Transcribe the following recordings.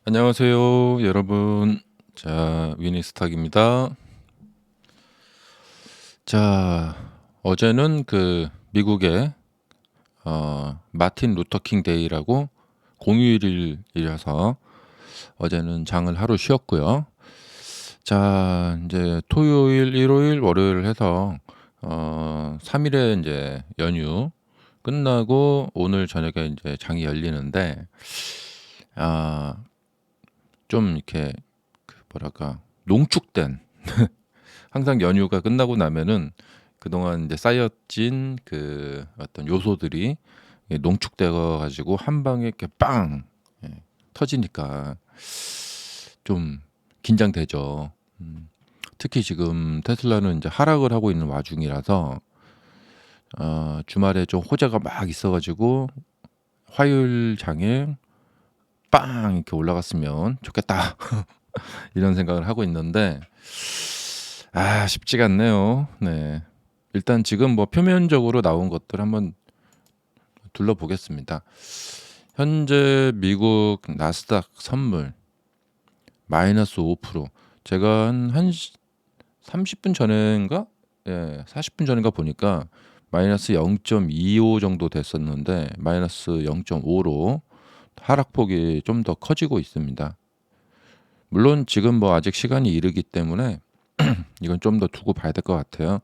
안녕하세요, 여러분. 자, 위니스탁입니다. 자, 어제는 그 미국의 마틴 루터킹 데이라고 공휴일이라서 어제는 장을 하루 쉬었고요. 자, 이제 토요일, 일요일, 월요일 해서 3일의 이제 연휴 끝나고 오늘 저녁에 이제 장이 열리는데 아, 좀 이렇게 그 뭐랄까 농축된 항상 연휴가 끝나고 나면은 그동안 이제 쌓였진 그 어떤 요소들이 농축되어 가지고 한 방에 이렇게 빵 예, 터지니까 좀 긴장되죠. 음, 특히 지금 테슬라는 이제 하락을 하고 있는 와중이라서 주말에 좀 호재가 막 있어가지고 화요일 장에 빵 이렇게 올라갔으면 좋겠다 이런 생각을 하고 있는데 쉽지가 않네요. 네. 일단 지금 뭐 표면적으로 나온 것들 한번 둘러보겠습니다. 현재 미국 나스닥 선물 마이너스 5%. 제가 한 30분 전인가? 예, 40분 전인가 보니까 마이너스 0.25 정도 됐었는데 마이너스 0.5로 하락폭이 좀 더 커지고 있습니다. 물론 지금 뭐 아직 시간이 이르기 때문에 이건 좀 더 두고 봐야 될 것 같아요.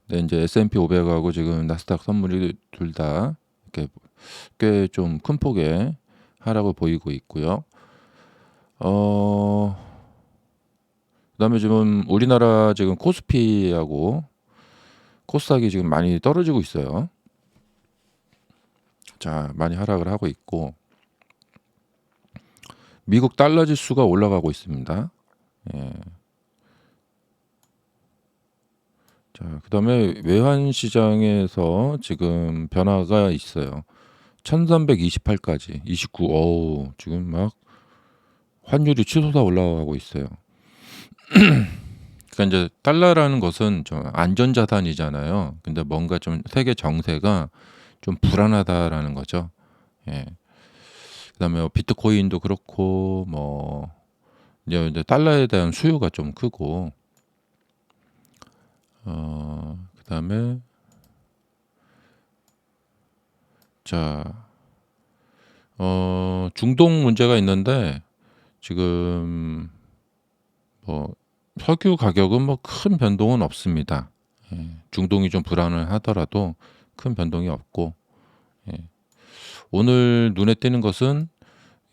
네, 이제 S&P 500하고 지금 나스닥 선물이 둘 다 이렇게 꽤 좀 큰 폭의 하락을 보이고 있고요. 어, 그다음에 지금 우리나라 지금 코스피하고 코스닥이 지금 많이 떨어지고 있어요. 자, 많이 하락을 하고 있고 미국 달러 지수가 올라가고 있습니다. 예. 자, 그다음에 외환 시장에서 지금 변화가 있어요. 1328까지 29. 어우, 지금 막 환율이 치솟아 올라가고 있어요. 그러니까 이제 달러라는 것은 좀 안전 자산이잖아요. 근데 뭔가 좀 세계 정세가 좀 불안하다라는 거죠. 예. 그다음에 비트코인도 그렇고 뭐 이제 달러에 대한 수요가 좀 크고 그다음에 자, 중동 문제가 있는데 지금 뭐 석유 가격은 뭐 큰 변동은 없습니다. 예. 중동이 좀 불안을 하더라도 큰 변동이 없고 예. 오늘 눈에 띄는 것은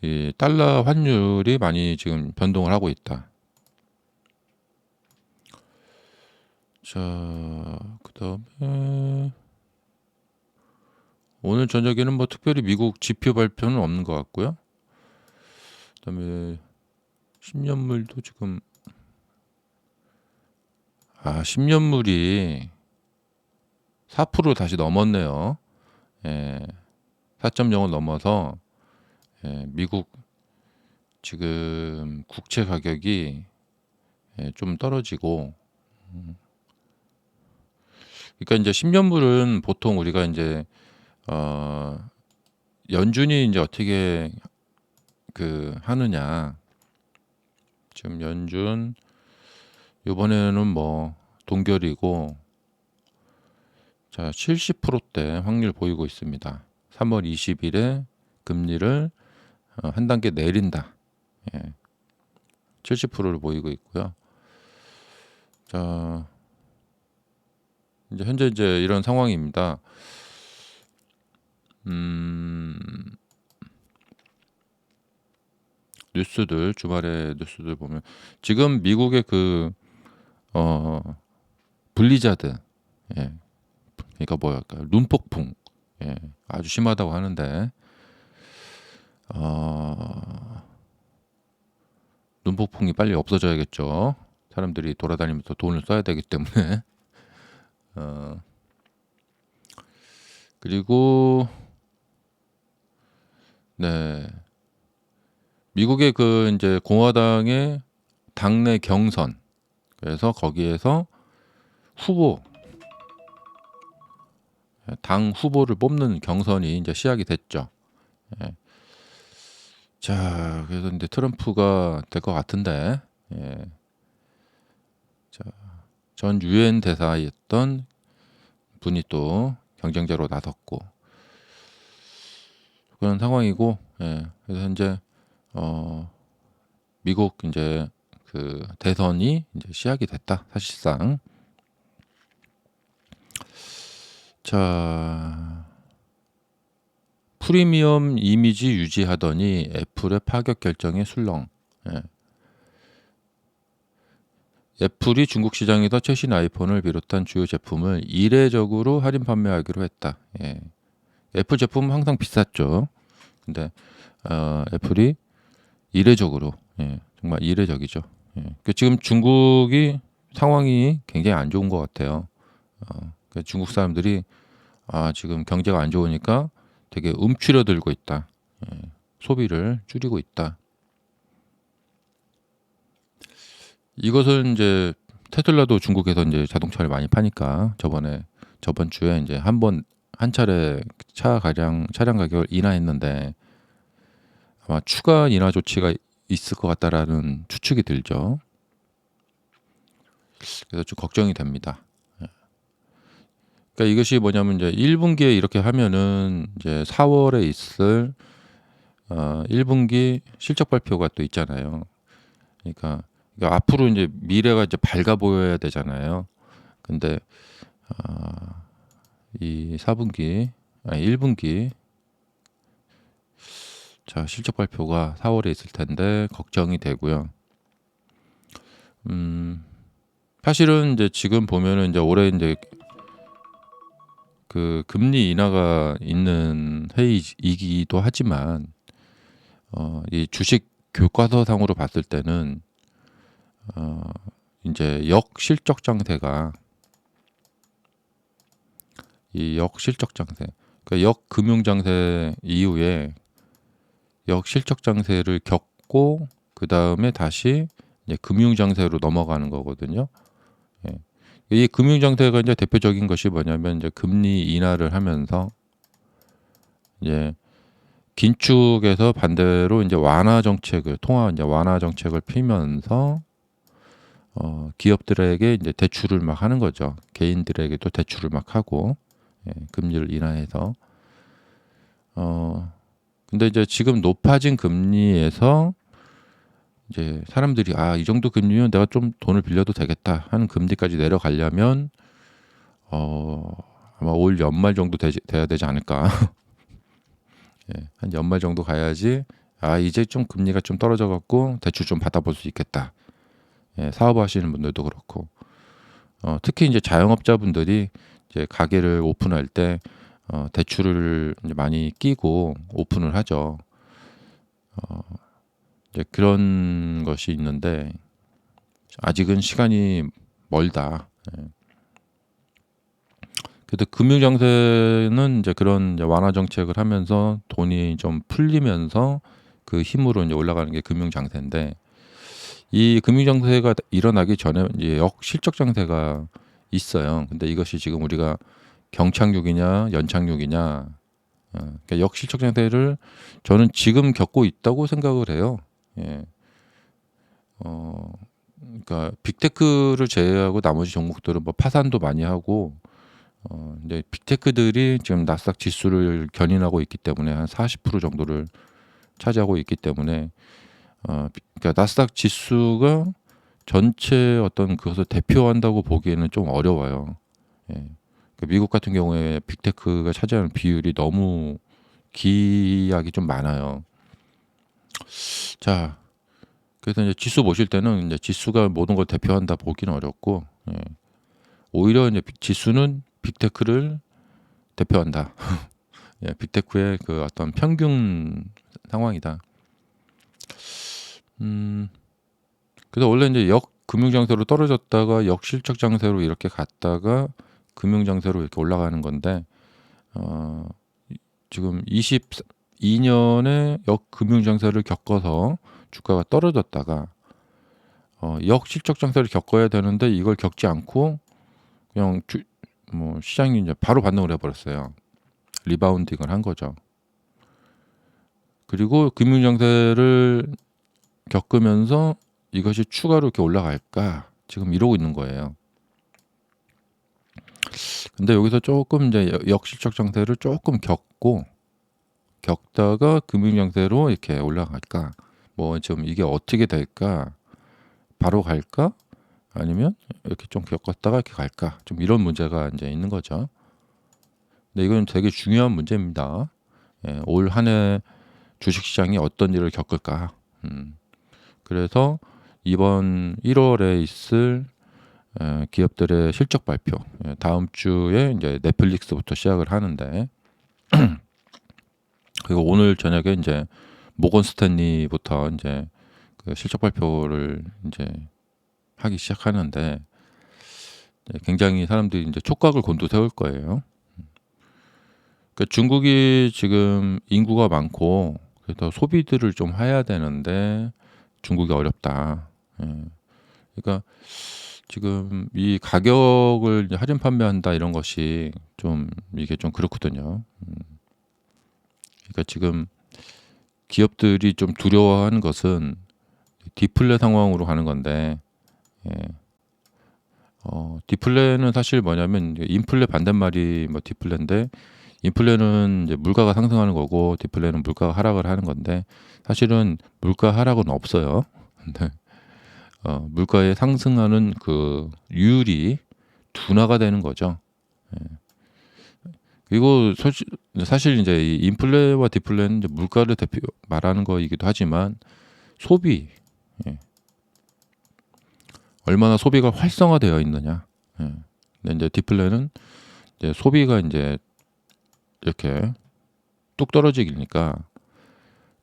이 달러 환율이 많이 지금 변동을 하고 있다. 자, 그다음에 오늘 저녁에는 뭐 특별히 미국 지표 발표는 없는 것 같고요. 그다음에 10년물도 지금 10년물이 4% 다시 넘었네요. 예, 4.0을 넘어서 미국 지금 국채 가격이 좀 떨어지고 그러니까 이제 10년물은 보통 우리가 이제 어, 연준이 이제 어떻게 그 하느냐 지금 연준 이번에는 뭐 동결이고 자 70%대 확률 보이고 있습니다. 3월 20일에 금리를 한 단계 내린다. 예, 70%를 보이고 있고요. 자 이제 현재 이제 이런 상황입니다. 음, 뉴스들 주말에 뉴스들 보면 지금 미국의 그 어, 블리자드 예, 그러니까 뭐랄까 눈폭풍 아주 심하다고 하는데 어, 눈폭풍이 빨리 없어져야겠죠. 사람들이 돌아다니면서 돈을 써야 되기 때문에 어, 그리고 네 미국의 그 이제 공화당의 당내 경선 그래서 거기에서 후보 당 후보를 뽑는 경선이 이제 시작이 됐죠. 예. 자, 그래서 인제 트럼프가 될 것 같은데, 예. 자, 전 유엔 대사였던 분이 또 경쟁자로 나섰고 그런 상황이고, 예. 그래서 현재 미국 인제 그 대선이 인제 시작이 됐다, 사실상. 자, 프리미엄 이미지 유지하더니 애플의 파격 결정에 술렁. 예. 애플이 중국 시장에서 최신 아이폰을 비롯한 주요 제품을 이례적으로 할인 판매하기로 했다. 예. 애플 제품은 항상 비쌌죠. 근데 애플이 이례적으로, 예, 정말 이례적이죠. 예. 지금 중국이 상황이 굉장히 안 좋은 것 같아요. 중국 사람들이 지금 경제가 안 좋으니까 되게 움츠려들고 있다. 예. 소비를 줄이고 있다. 이것은 이제 테슬라도 중국에서 이제 자동차를 많이 파니까 저번 주에 이제 한 차례 차량 가격을 인하했는데 아마 추가 인하 조치가 있을 것 같다라는 추측이 들죠. 그래서 좀 걱정이 됩니다. 예. 그러니까 이것이 뭐냐면 이제 1분기에 이렇게 하면은 이제 4월에 있을 1분기 실적 발표가 또 있잖아요. 그러니까 앞으로 이제 미래가 이제 밝아 보여야 되잖아요. 근데 이 4분기, 1분기 자, 실적 발표가 4월에 있을 텐데 걱정이 되고요. 사실은 이제 지금 보면은 이제 올해 이제 그 금리 인하가 있는 해이기도 하지만 이 주식 교과서상으로 봤을 때는 이제 역실적 장세가 이 역실적 장세, 그러니까 역금융 장세 이후에 역실적 장세를 겪고 그 다음에 다시 이제 금융 장세로 넘어가는 거거든요. 예. 이 금융 장세가 이제 대표적인 것이 뭐냐면 이제 금리 인하를 하면서 이제 긴축에서 반대로 이제 통화 이제 완화 정책을 피면서 기업들에게 이제 대출을 막 하는 거죠. 개인들에게도 대출을 막 하고, 예, 금리를 인하해서. 근데 이제 지금 높아진 금리에서 이제 사람들이 이 정도 금리면 내가 좀 돈을 빌려도 되겠다 하는 금리까지 내려가려면 아마 올 연말 정도 돼야 되지 않을까. 예, 한 연말 정도 가야지 이제 좀 금리가 좀 떨어져 갖고 대출 좀 받아볼 수 있겠다. 예, 사업하시는 분들도 그렇고 특히 이제 자영업자분들이 이제 가게를 오픈할 때 대출을 이제 많이 끼고 오픈을 하죠. 이제 그런 것이 있는데 아직은 시간이 멀다. 예. 그래도 금융 정세는 이제 그런 이제 완화 정책을 하면서 돈이 좀 풀리면서 그 힘으로 이제 올라가는 게 금융 장세인데 이 금융 장세가 일어나기 전에 이제 역실적 장세가 있어요. 근데 이것이 지금 우리가 경착륙이냐 연착륙이냐, 그러니까 역실적 장세를 저는 지금 겪고 있다고 생각을 해요. 예. 그러니까 빅테크를 제외하고 나머지 종목들은 뭐 파산도 많이 하고 이제 빅테크들이 지금 나스닥 지수를 견인하고 있기 때문에 한 40% 정도를 차지하고 있기 때문에 그러니까 나스닥 지수가 전체 어떤 그것을 대표한다고 보기에는 좀 어려워요. 예. 그러니까 미국 같은 경우에 빅테크가 차지하는 비율이 너무 기약이 좀 많아요. 자, 그래서 이제 지수 보실 때는 이제 지수가 모든 걸 대표한다 보기는 어렵고, 예. 오히려 이제 지수는 빅테크를 대표한다. 예, 빅테크의 그 어떤 평균 상황이다. 그래서 원래 이제 금융 장세로 떨어졌다가 역실적 장세로 이렇게 갔다가 금융 장세로 이렇게 올라가는 건데 지금 22년에 역금융 장세를 겪어서 주가가 떨어졌다가 역실적 장세를 겪어야 되는데 이걸 겪지 않고 그냥 시장이 이제 바로 반응을 해버렸어요. 리바운딩을 한 거죠. 그리고 금융 정세를 겪으면서 이것이 추가로 이렇게 올라갈까 지금 이러고 있는 거예요. 근데 여기서 조금 이제 역실적 정세를 조금 겪다가 금융 정세로 이렇게 올라갈까? 뭐 좀 이게 어떻게 될까? 바로 갈까? 아니면 이렇게 좀 겪었다가 이렇게 갈까? 좀 이런 문제가 이제 있는 거죠. 근데 이건 되게 중요한 문제입니다. 예, 올 한 해 주식시장이 어떤 일을 겪을까? 그래서 이번 1월에 있을 기업들의 실적 발표, 다음 주에 이제 넷플릭스부터 시작을 하는데, 그리고 오늘 저녁에 이제 모건 스탠리부터 이제 그 실적 발표를 이제 하기 시작하는데, 굉장히 사람들이 이제 촉각을 곤두세울 거예요. 그러니까 중국이 지금 인구가 많고 그래서 소비들을 좀 해야 되는데 중국이 어렵다. 예. 그러니까 지금 이 가격을 이제 할인 판매한다 이런 것이 좀 이게 좀 그렇거든요. 그러니까 지금 기업들이 좀 두려워하는 것은 디플레 상황으로 가는 건데, 예. 디플레는 사실 뭐냐면 인플레 반대말이 뭐 디플레인데, 인플레는 이제 물가가 상승하는 거고 디플레는 물가가 하락을 하는 건데, 사실은 물가 하락은 없어요. 근데 물가에 상승하는 그 율이 둔화가 되는 거죠. 예. 그리고 사실 이제 이 인플레와 디플레는 이제 물가를 대표 말하는 거이기도 하지만 소비, 예. 얼마나 소비가 활성화되어 있느냐. 예. 근데 이제 디플레는 이제 소비가 이제 이렇게 뚝 떨어지니까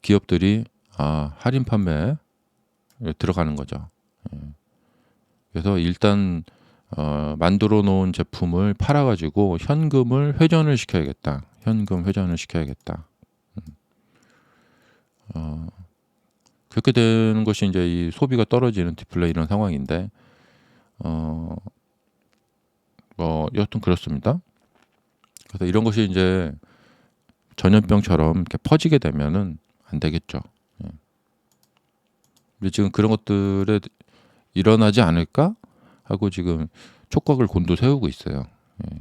기업들이 할인 판매에 들어가는 거죠. 예. 그래서 일단 만들어 놓은 제품을 팔아 가지고 현금을 회전을 시켜야겠다. 현금 회전을 시켜야겠다. 어, 그렇게 되는 것이 이제 이 소비가 떨어지는 디플레 이런 상황인데, 어, 뭐 여튼 그렇습니다. 그래서 이런 것이 이제 전염병처럼 이렇게 퍼지게 되면은 안 되겠죠. 예. 근데 지금 그런 것들에 일어나지 않을까 하고 지금 촉각을 곤두세우고 있어요. 예.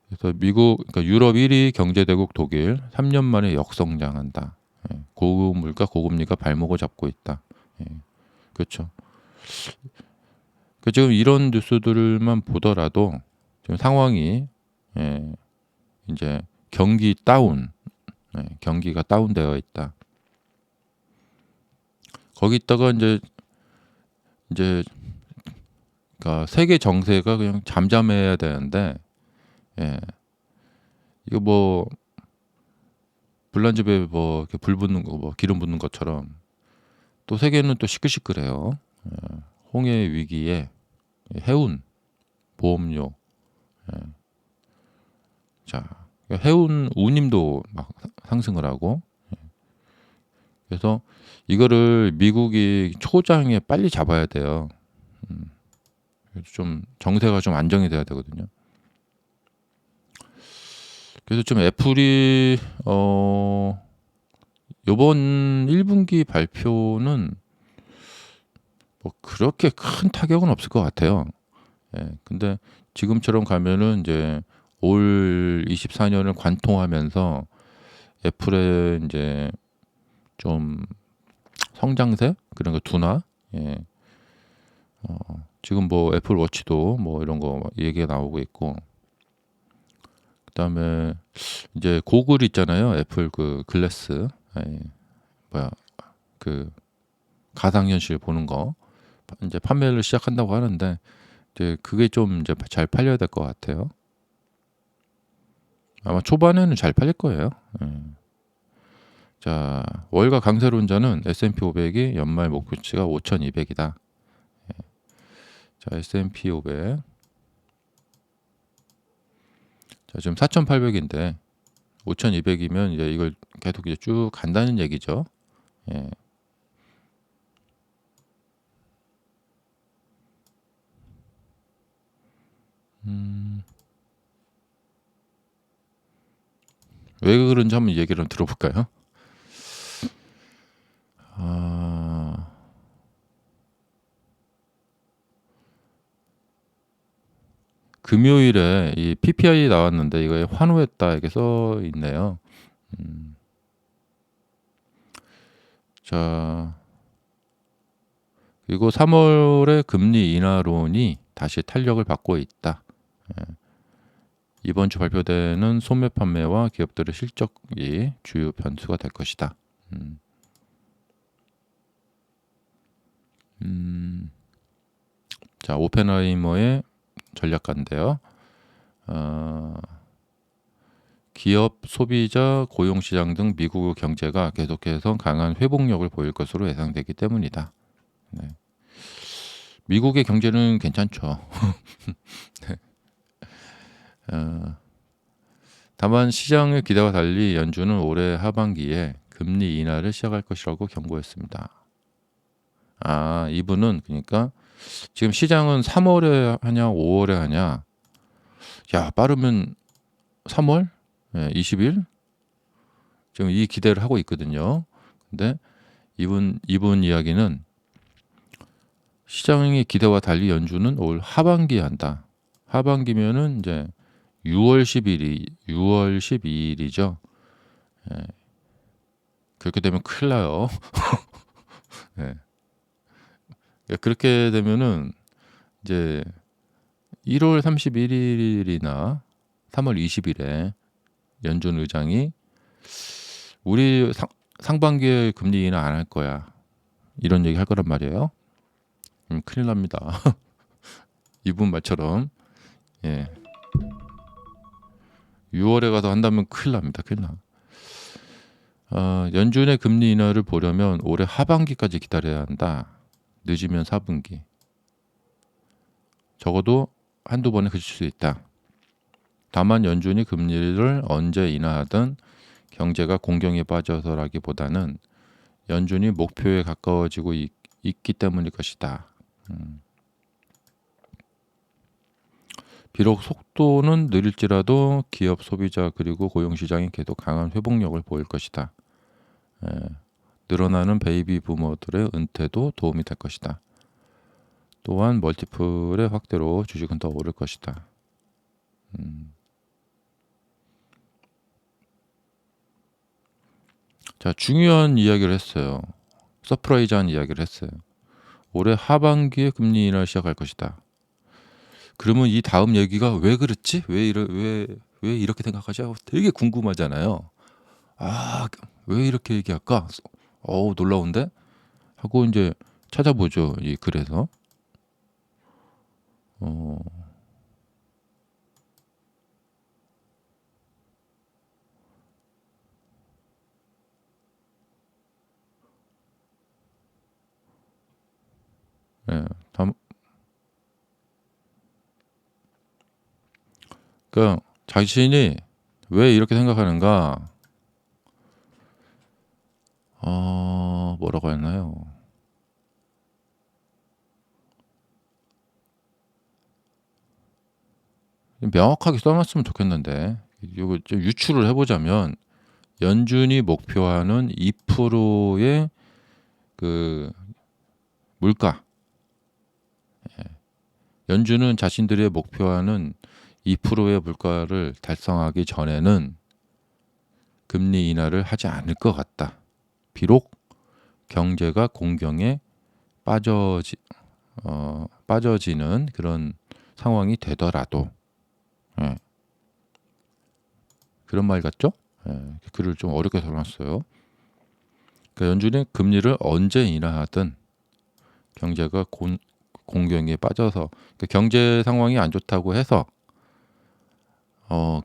그래서 그러니까 유럽 1위 경제대국 독일 3년 만에 역성장한다. 예. 고급 물가, 고금리가 발목을 잡고 있다. 예. 그렇죠. 그 지금 이런 뉴스들만 보더라도 지금 상황이, 예, 이제 경기 다운, 경기가 다운되어 있다. 거기다가 이제 그러니까 세계 정세가 그냥 잠잠해야 되는데, 예, 이거 뭐 불난집에 뭐 이렇게 불 붙는 거, 뭐 기름 붙는 것처럼 또 세계는 또 시끌시끌해요. 홍해 위기에 해운 보험료, 자 해운 운임도 막 상승을 하고, 그래서 이거를 미국이 초장에 빨리 잡아야 돼요. 그래서 좀 정세가 좀 안정이 돼야 되거든요. 그래서 좀 애플이 요번 1분기 발표는 뭐 그렇게 큰 타격은 없을 것 같아요. 예. 근데 지금처럼 가면은 이제 올 24년을 관통하면서 애플의 이제 좀 성장세 그런 거 둔화, 예. 지금 뭐 애플 워치도 뭐 이런 거 얘기가 나오고 있고, 그다음에 이제 고글 있잖아요. 애플 그 글래스, 예. 뭐야 그 가상현실 보는 거 이제 판매를 시작한다고 하는데, 이제 그게 좀 이제 잘 팔려야 될 것 같아요. 아마 초반에는 잘 팔릴 거예요. 예. 자, 월가 강세론자는 S&P 500이 연말 목표치가 5,200이다. 자, S&P 500. 자, 지금 4,800인데 5,200이면 이제 이걸 계속 이제 쭉 간다는 얘기죠. 예. 왜 그런지 한번 얘기를 들어볼까요? 금요일에 이 PPI 나왔는데 이거에 환호했다 이렇게 써 있네요. 음. 자, 그리고 3월에 금리 인하론이 다시 탄력을 받고 있다. 예. 이번 주 발표되는 소매 판매와 기업들의 실적이 주요 변수가 될 것이다. 음. 자, 오펜하이머의 전략가인데요. 기업, 소비자, 고용시장 등 미국 경제가 계속해서 강한 회복력을 보일 것으로 예상되기 때문이다. 네. 미국의 경제는 괜찮죠. 네. 다만 시장의 기대와 달리 연준은 올해 하반기에 금리 인하를 시작할 것이라고 경고했습니다. 이분은 그러니까 지금 시장은 3월에 하냐 5월에 하냐. 야, 빠르면 3월 20일 지금 이 기대를 하고 있거든요. 근데 이분 이야기는 시장의 기대와 달리 연준은 올 하반기에 한다. 하반기면은 이제 6월 12일이죠. 예. 그렇게 되면 큰일 나요. 예. 그렇게 되면은 이제 1월 31일이나 3월 20일에 연준 의장이 우리 상반기에 금리 인하 안 할 거야. 이런 얘기 할 거란 말이에요. 큰일 납니다. 이분 말처럼 예. 6월에 가서 한다면 큰일 납니다. 큰일 나. 연준의 금리 인하를 보려면 올해 하반기까지 기다려야 한다. 늦으면 4분기. 적어도 한두 번에 그칠 수 있다. 다만 연준이 금리를 언제 인하하든 경제가 공경에 빠져서라기보다는 연준이 목표에 가까워지고 있기 때문일 것이다. 비록 속도는 느릴지라도 기업, 소비자 그리고 고용시장이 계속 강한 회복력을 보일 것이다. 늘어나는 베이비 부머들의 은퇴도 도움이 될 것이다. 또한 멀티플의 확대로 주식은 더 오를 것이다. 자, 중요한 이야기를 했어요. 서프라이즈한 이야기를 했어요. 올해 하반기에 금리 인하를 시작할 것이다. 그러면 이 다음 얘기가 왜 그렇지? 왜 이렇게 생각하지? 되게 궁금하잖아요. 왜 이렇게 얘기할까? 놀라운데? 하고 이제 찾아보죠. 이 글에서. 예, 그러니까 자신이 왜 이렇게 생각하는가? 뭐라고 했나요? 명확하게 써놨으면 좋겠는데 이거 좀 유추를 해보자면 연준이 목표하는 2%의 그 물가, 연준은 자신들의 목표하는 2%의 물가를 달성하기 전에는 금리 인하를 하지 않을 것 같다. 비록 경제가 공경에 빠져지는 그런 상황이 되더라도. 그런 말 같죠? 글을 좀 어렵게 써놨어요. 그러니까 연준이 금리를 언제 인하하든 경제가 공경에 빠져서, 그러니까 경제 상황이 안 좋다고 해서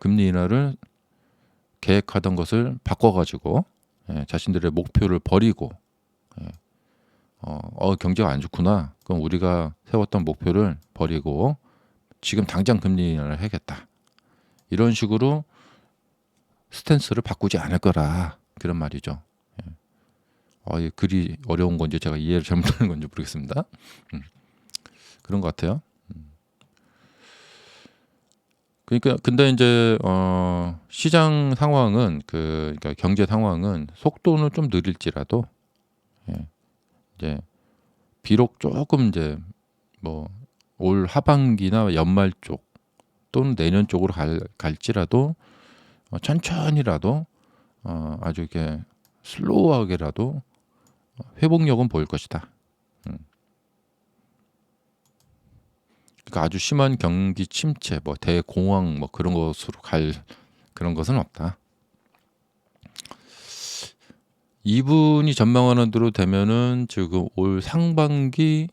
금리 인하를 계획하던 것을 바꿔가지고 자신들의 목표를 버리고 경제가 안 좋구나. 그럼 우리가 세웠던 목표를 버리고 지금 당장 금리 인하를 해야겠다. 이런 식으로 스탠스를 바꾸지 않을 거라, 그런 말이죠. 이 글이 어려운 건지 제가 이해를 잘못하는 건지 모르겠습니다. 그런 것 같아요. 그러니까 근데 이제 시장 상황은 그러니까 경제 상황은 속도는 좀 느릴지라도 이제 비록 조금 이제 뭐 올 하반기나 연말 쪽 또는 내년 쪽으로 갈지라도 천천히라도 아주 이렇게 슬로우하게라도 회복력은 보일 것이다. 그러니까 아주 심한 경기 침체, 뭐 대공황 뭐 그런 것으로 갈 그런 것은 없다. 이분이 전망하는 대로 되면은 지금 올 상반기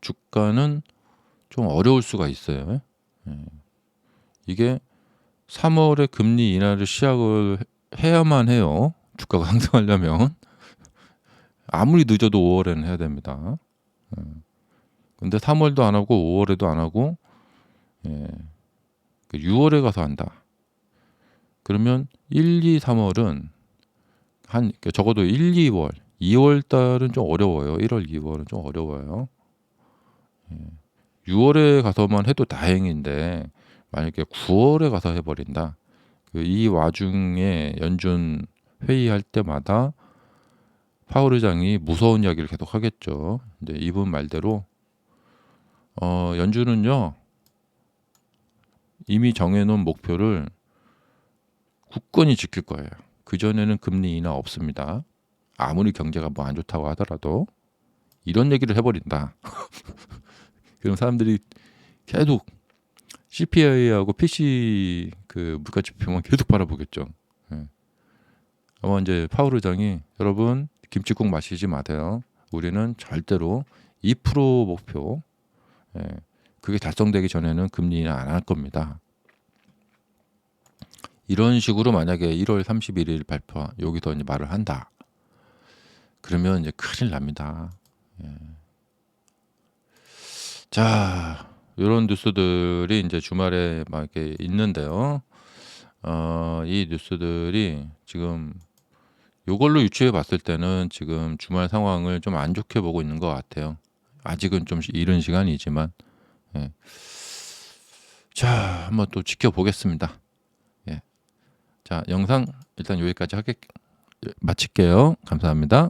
주가는 좀 어려울 수가 있어요. 이게 3월에 금리 인하를 시작을 해야만 해요. 주가가 상승하려면 아무리 늦어도 5월에는 해야 됩니다. 근데 3월도 안 하고 5월에도 안 하고 6월에 가서 한다. 그러면 1, 2, 3월은 적어도 1, 2월, 2월 달은 좀 어려워요. 1월, 2월은 좀 어려워요. 6월에 가서만 해도 다행인데 만약에 9월에 가서 해버린다. 이 와중에 연준 회의할 때마다 파월 의장이 무서운 이야기를 계속 하겠죠. 이제 이분 말대로 연준은요 이미 정해놓은 목표를 굳건히 지킬 거예요. 그 전에는 금리 인하 없습니다. 아무리 경제가 뭐 안 좋다고 하더라도 이런 얘기를 해버린다. 그럼 사람들이 계속 CPI하고 PC 그 물가 지표만 계속 바라보겠죠. 아마 이제 파월 의장이 여러분 김치국 마시지 마세요. 우리는 절대로 2% 목표 그게 달성되기 전에는 금리 인하 안 할 겁니다. 이런 식으로 만약에 1월 31일 발표 여기서 이제 말을 한다. 그러면 이제 큰일 납니다. 자, 이런 뉴스들이 이제 주말에 막 이렇게 있는데요. 이 뉴스들이 지금 요걸로 유추해 봤을 때는 지금 주말 상황을 좀 안 좋게 보고 있는 것 같아요. 아직은 좀 이른 시간이지만, 자, 한번 또 지켜보겠습니다. 자, 영상 일단 여기까지 마칠게요. 감사합니다.